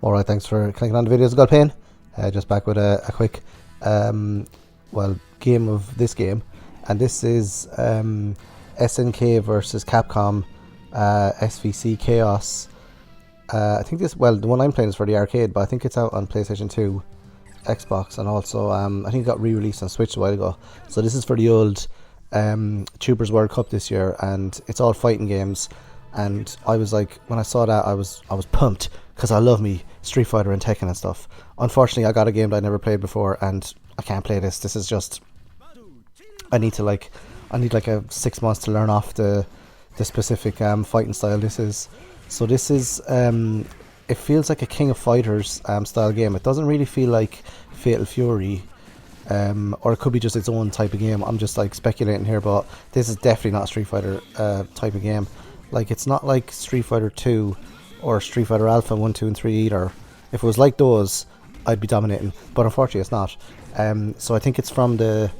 Alright, thanks for clicking on the videos. Got pain. Just back with a quick game of this game, and this is SNK versus Capcom, SVC Chaos. I think the one I'm playing is for the arcade, but I think it's out on PlayStation 2, Xbox, and also I think it got re-released on Switch a while ago. So this is for the old Tubers World Cup this year, and it's all fighting games. And I was like, when I saw that, I was pumped, because I love me Street Fighter and Tekken and stuff. Unfortunately, I got a game that I never played before, and I can't play this. This is just, I need like a 6 months to learn off the specific fighting style this is. So this is it feels like a King of Fighters style game. It doesn't really feel like Fatal Fury, or it could be just its own type of game. I'm just like speculating here, but this is definitely not a Street Fighter type of game. Like, it's not like Street Fighter 2 or Street Fighter Alpha 1, 2 and 3 either. If it was like those, I'd be dominating, but unfortunately it's not. So I think it's from the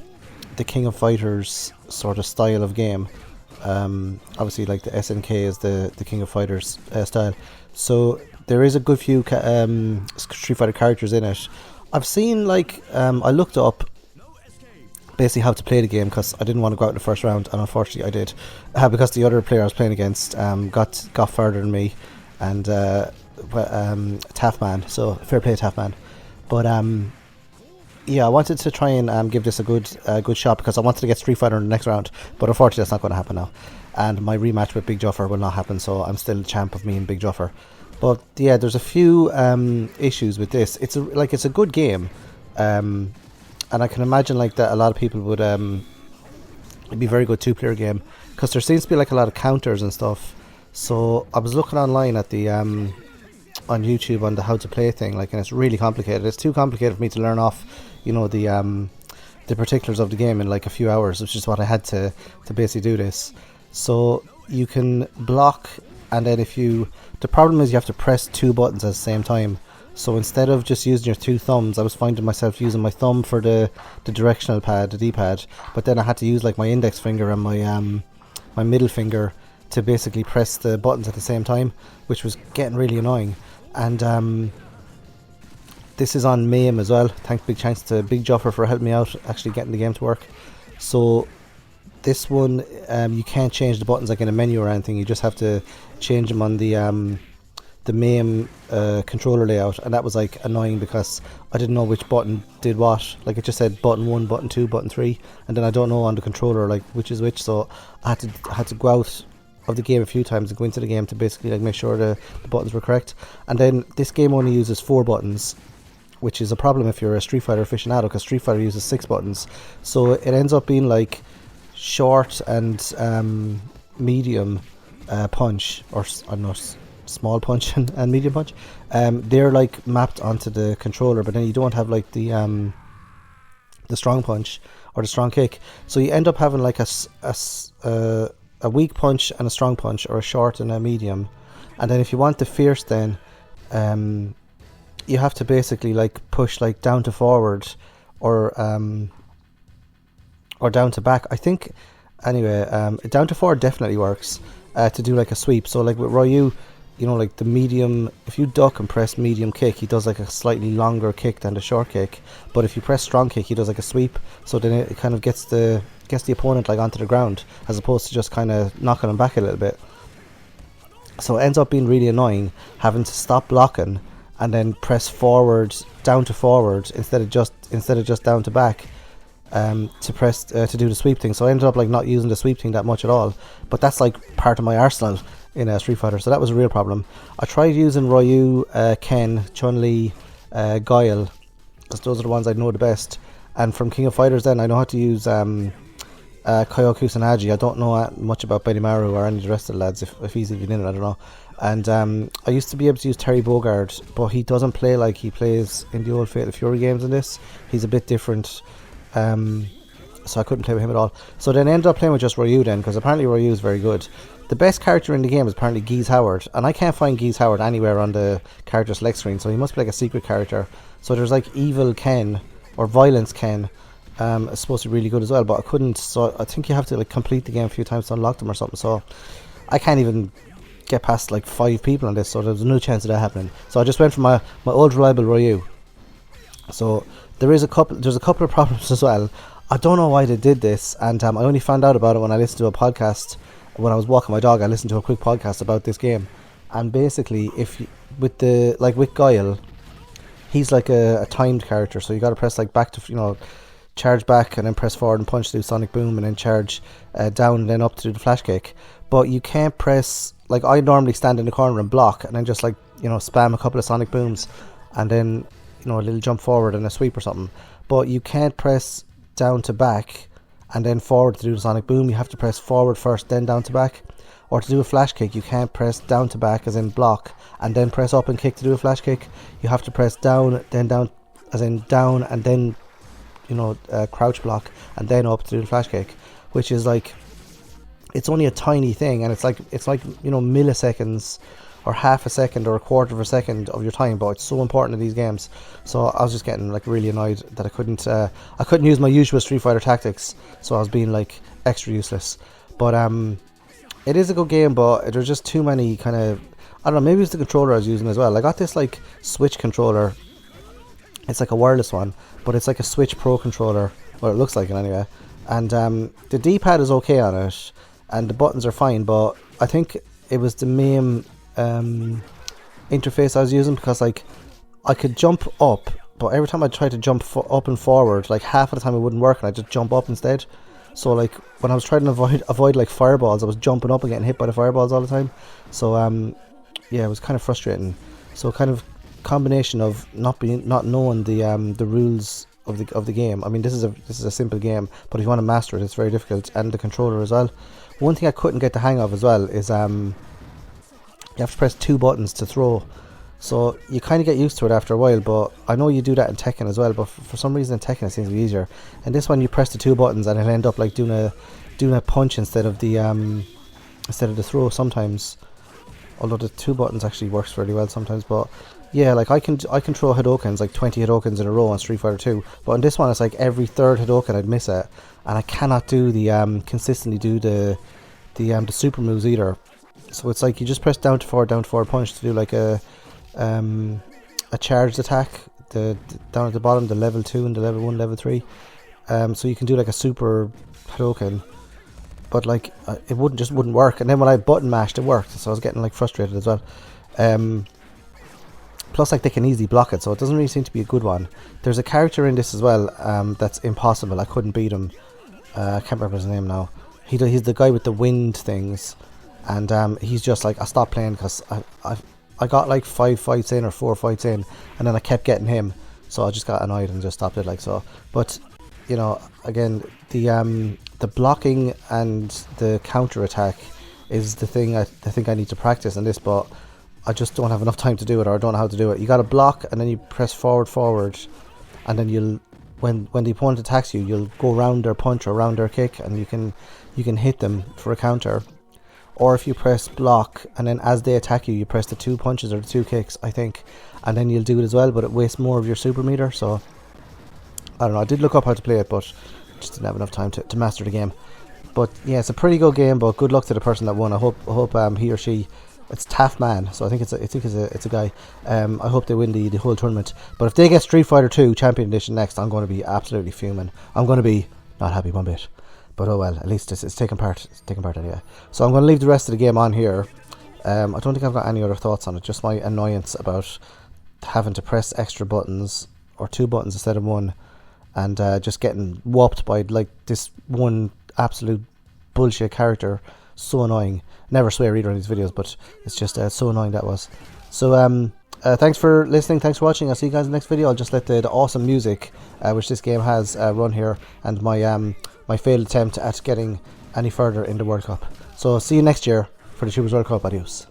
King of Fighters sort of style of game. Obviously, like, the SNK is the King of Fighters style. So there is a good few Street Fighter characters in it. I've seen, like, I looked up basically how to play the game, because I didn't want to go out in the first round, and unfortunately I did, because the other player I was playing against got further than me, and Taffman, so fair play Taffman. But yeah, I wanted to try and give this a good shot, because I wanted to get Street Fighter in the next round, but unfortunately that's not going to happen now, and my rematch with Big Juffer will not happen, so I'm still champ of me and Big Juffer. But yeah, there's a few issues with this. It's a good game, and I can imagine like that a lot of people would it'd be a very good two-player game, because there seems to be like a lot of counters and stuff. So I was looking online at the on YouTube on the how to play thing, like, and it's really complicated. It's too complicated for me to learn off, you know, the particulars of the game in like a few hours, which is what I had to basically do this. So you can block, and then the problem is you have to press two buttons at the same time. So instead of just using your two thumbs, I was finding myself using my thumb for the directional pad, the D-pad, but then I had to use like my index finger and my middle finger to basically press the buttons at the same time, which was getting really annoying. And this is on MAME as well. Big thanks to Big Juffer for helping me out actually getting the game to work. So this one, you can't change the buttons like in a menu or anything. You just have to change them on the MAME controller layout, and that was like annoying, because I didn't know which button did what. Like, it just said button 1, button 2, button 3, and then I don't know on the controller like which is which. So I had to go out of the game a few times and go into the game to basically like make sure the buttons were correct. And then this game only uses 4 buttons, which is a problem if you're a Street Fighter aficionado, because Street Fighter uses 6 buttons. So it ends up being like short and medium punch, or I don't know, small punch and medium punch. They're like mapped onto the controller, but then you don't have like the strong punch or the strong kick. So you end up having like a weak punch and a strong punch, or a short and a medium. And then if you want the fierce, then you have to basically like push like down to forward, or down to back, I think. Anyway, down to forward definitely works to do like a sweep. So like with Ryu, you know, like the medium, if you duck and press medium kick, he does like a slightly longer kick than the short kick. But if you press strong kick, he does like a sweep. So then it kind of gets the opponent like onto the ground, as opposed to just kind of knocking him back a little bit. So it ends up being really annoying having to stop blocking and then press forward, down to forward, instead of just down to back, to press to do the sweep thing. So I ended up like not using the sweep thing that much at all. But that's like part of my arsenal in Street Fighter, so that was a real problem. I tried using Ryu, Ken, Chun-Li, Guile, because those are the ones I know the best. And from King of Fighters, then I know how to use Kyo Kusanagi. I don't know much about Benimaru or any of the rest of the lads, if he's even in it, I don't know. And I used to be able to use Terry Bogard, but he doesn't play like he plays in the old Fatal Fury games in this. He's a bit different, so I couldn't play with him at all. So then I ended up playing with just Ryu then, because apparently Ryu is very good. The best character in the game is apparently Geese Howard, and I can't find Geese Howard anywhere on the character select screen, so he must be like a secret character. So there's like Evil Ken, or Violence Ken, it's supposed to be really good as well, but I couldn't. So I think you have to like complete the game a few times to unlock them or something, so I can't even get past like 5 people on this, so there's no chance of that happening. So I just went for my old reliable Ryu. So there's a couple of problems as well. I don't know why they did this, and I only found out about it when I listened to a podcast. When I was walking my dog, I listened to a quick podcast about this game. And basically, with Guile, he's like a timed character, so you got to press like back to, charge back and then press forward and punch to do Sonic Boom, and then charge down and then up to do the flash kick. But you can't press, like I normally stand in the corner and block, and then just like, spam a couple of Sonic Booms, and then, a little jump forward and a sweep or something. But you can't press down to back and then forward to do the Sonic Boom. You have to press forward first, then down to back. Or to do a flash kick, you can't press down to back, as in block, and then press up and kick to do a flash kick. You have to press down, then down, as in down, and then, crouch block, and then up to do the flash kick. Which is like, it's only a tiny thing, and it's like milliseconds, or half a second, or a quarter of a second of your time, but it's so important in these games. So I was just getting like really annoyed that I couldn't use my usual Street Fighter tactics, so I was being like extra useless. But it is a good game, but there's just too many kind of, I don't know, maybe it's the controller I was using as well. I got this like Switch controller. It's like a wireless one, but it's like a Switch Pro controller. Well, it looks like it anyway. And the D-pad is okay on it, and the buttons are fine, but I think it was the MAME interface I was using, because like I could jump up, but every time I tried to jump up and forward, like half of the time it wouldn't work, and I just jump up instead. So like when I was trying to avoid like fireballs, I was jumping up and getting hit by the fireballs all the time. So yeah, it was kind of frustrating. So kind of combination of not knowing the rules of the game. I mean, this is a simple game, but if you want to master it, it's very difficult, and the controller as well. One thing I couldn't get the hang of as well is you have to press 2 buttons to throw. So you kind of get used to it after a while, but I know you do that in Tekken as well, but for some reason in Tekken it seems to be easier. And this one you press the 2 buttons and it'll end up like doing a punch instead of the throw sometimes. Although the 2 buttons actually works fairly well sometimes, but yeah, like I can throw Hadokens, like 20 Hadokens in a row on Street Fighter 2, but in this one it's like every third Hadoken I'd miss it, and I cannot do the consistently do the super moves either. So it's like you just press down to forward punch to do like a charged attack, down at the bottom, the level 2 and the level 1, level 3. So you can do like a super Hadoken, but like it wouldn't work. And then when I button mashed, it worked, so I was getting like frustrated as well. Plus, like, they can easily block it, so it doesn't really seem to be a good one. There's a character in this as well that's impossible. I couldn't beat him. I can't remember his name now. He's the guy with the wind things, and he's just like, I stopped playing because I got like 5 fights in or 4 fights in, and then I kept getting him, so I just got annoyed and just stopped it, like so. But again, the blocking and the counter attack is the thing I think I need to practice in this, but I just don't have enough time to do it, or I don't know how to do it. You got to block, and then you press forward, and then when the opponent attacks you, you'll go round their punch or round their kick, and you can hit them for a counter. Or if you press block, and then as they attack you, you press the 2 punches or the 2 kicks, I think, and then you'll do it as well, but it wastes more of your super meter. So I don't know. I did look up how to play it, but just didn't have enough time to master the game. But yeah, it's a pretty good game. But good luck to the person that won. I hope he or she. It's Taff Man, so I think it's a guy. I hope they win the whole tournament. But if they get Street Fighter 2 Champion Edition next, I'm going to be absolutely fuming. I'm going to be not happy one bit. But oh well, at least it's taking part. It's taking part anyway. So I'm going to leave the rest of the game on here. I don't think I've got any other thoughts on it. Just my annoyance about having to press extra buttons, or 2 buttons instead of 1, and just getting whopped by like this one absolute bullshit character. So annoying. Never swear either in these videos, but it's just so annoying that was. So thanks for listening, thanks for watching. I'll see you guys in the next video. I'll just let the awesome music which this game has run here, and my failed attempt at getting any further in the World Cup. So see you next year for the Tubers World Cup. Adios.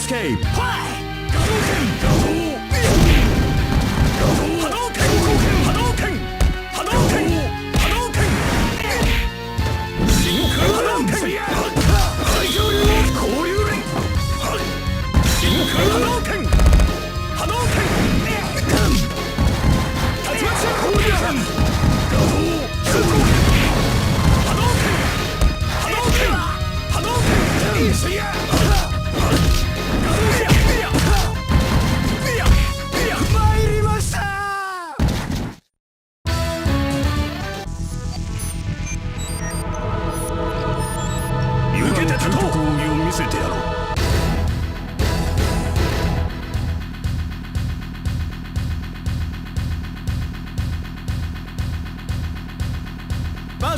escape.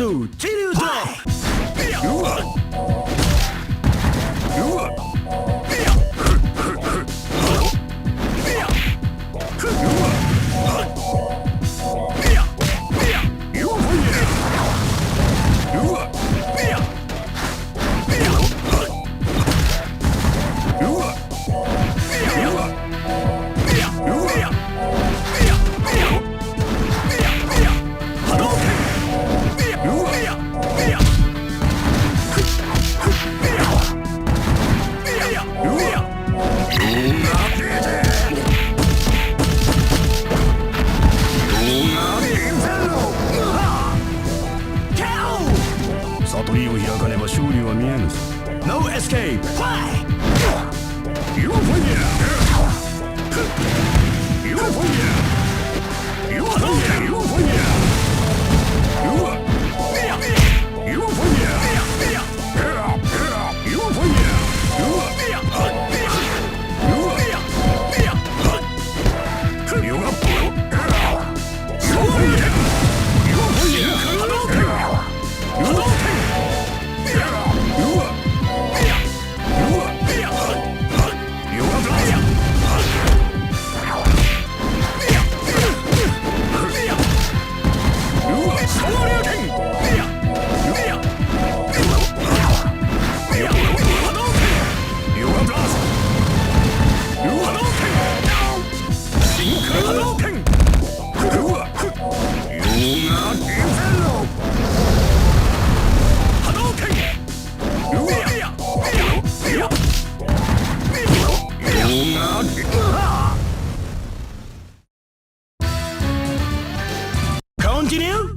Battle Chill Drop. No escape. Continue.